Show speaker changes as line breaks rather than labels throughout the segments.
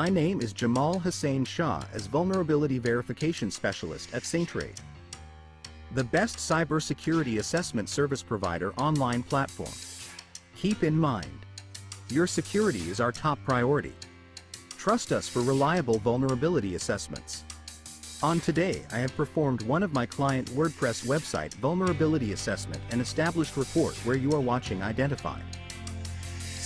My name is Jamal Hussain Shah as Vulnerability Verification Specialist at SaintRaid, the best cybersecurity assessment service provider online platform. Keep in mind, your security is our top priority. Trust us for reliable vulnerability assessments. On today, I have performed one of my client WordPress website vulnerability assessment and established report where you are watching identified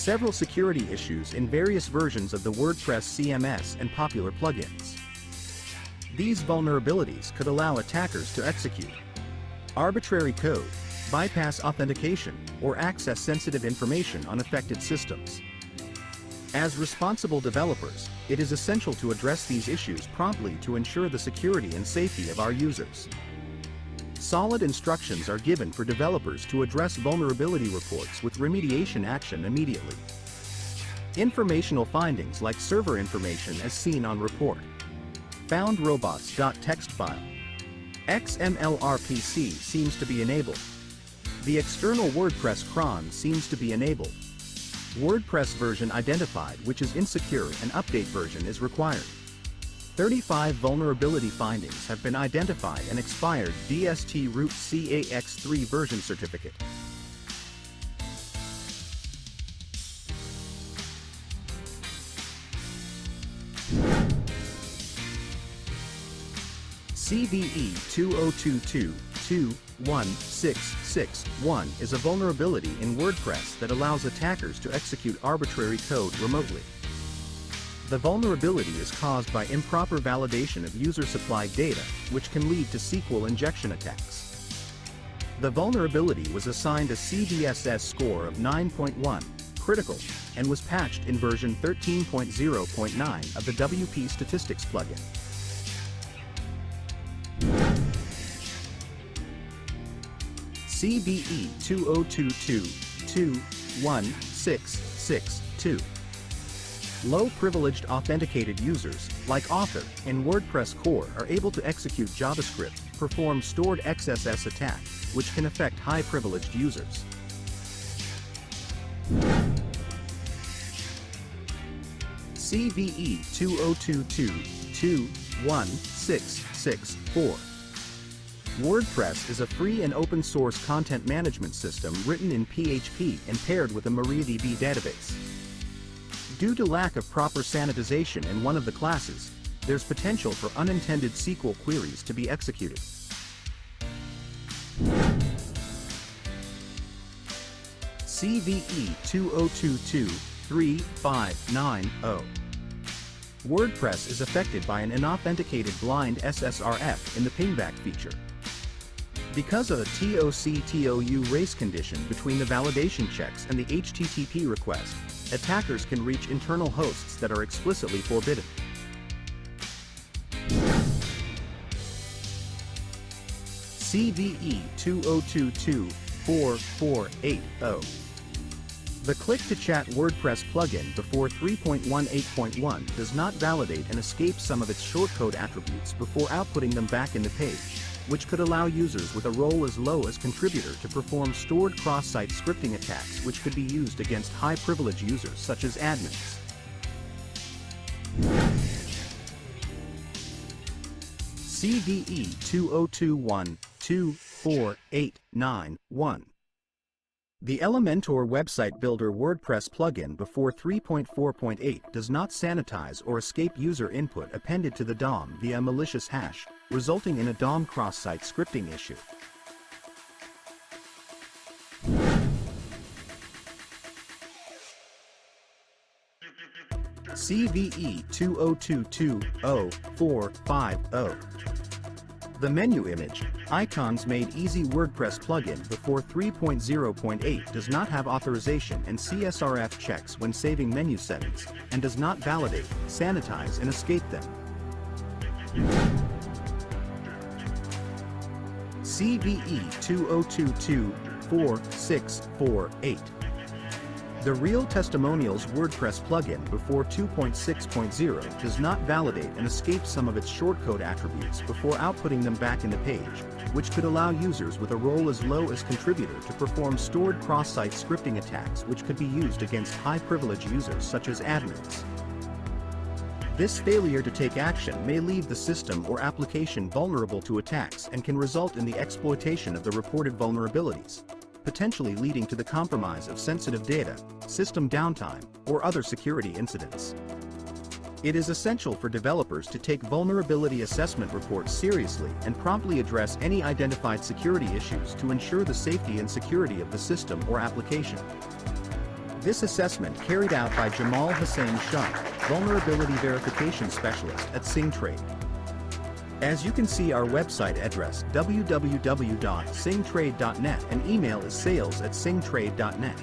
several security issues in various versions of the WordPress CMS and popular plugins. These vulnerabilities could allow attackers to execute arbitrary code, bypass authentication, or access sensitive information on affected systems. As responsible developers, it is essential to address these issues promptly to ensure the security and safety of our users. Solid instructions are given for developers to address vulnerability reports with remediation action immediately. Informational findings like server information as seen on report. Found robots.txt file. XML/RPC seems to be enabled. The external WordPress cron seems to be enabled. WordPress version identified which is insecure and update version is required. 35 vulnerability findings have been identified and expired DST root CAX3 version certificate. CVE 2022-21661 is a vulnerability in WordPress that allows attackers to execute arbitrary code remotely. The vulnerability is caused by improper validation of user-supplied data, which can lead to SQL injection attacks. The vulnerability was assigned a CVSS score of 9.1, critical, and was patched in version 13.0.9 of the WP Statistics plugin. CVE 2022-21662. Low-privileged authenticated users, like author and WordPress core, are able to execute JavaScript, perform stored XSS attack, which can affect high-privileged users. CVE 2022-21664. WordPress is a free and open-source content management system written in PHP and paired with a MariaDB database. Due to lack of proper sanitization in one of the classes, there's potential for unintended SQL queries to be executed. CVE 2022-3590. WordPress is affected by an unauthenticated blind SSRF in the pingback feature. Because of a TOC-TOU race condition between the validation checks and the HTTP request, attackers can reach internal hosts that are explicitly forbidden. CVE 2022-4480. The Click-to-Chat WordPress plugin before 3.18.1 does not validate and escape some of its shortcode attributes before outputting them back in the page, which could allow users with a role as low as contributor to perform stored cross-site scripting attacks which could be used against high-privilege users such as admins. CVE 2021-24891. The Elementor website builder WordPress plugin before 3.4.8 does not sanitize or escape user input appended to the DOM via a malicious hash, resulting in a DOM cross-site scripting issue. CVE 2022-0450. The menu image, icons made easy WordPress plugin before 3.0.8 does not have authorization and CSRF checks when saving menu settings, and does not validate, sanitize and escape them. CVE 2022-4648. The Real Testimonials WordPress plugin before 2.6.0 does not validate and escape some of its shortcode attributes before outputting them back in the page, which could allow users with a role as low as contributor to perform stored cross-site scripting attacks which could be used against high-privilege users such as admins. This failure to take action may leave the system or application vulnerable to attacks and can result in the exploitation of the reported vulnerabilities, potentially leading to the compromise of sensitive data, system downtime, or other security incidents. It is essential for developers to take vulnerability assessment reports seriously and promptly address any identified security issues to ensure the safety and security of the system or application. This assessment carried out by Jamal Hussain Shah, Vulnerability Verification Specialist at SingTrade. As you can see, our website address www.singtrade.net and email is sales@singtrade.net.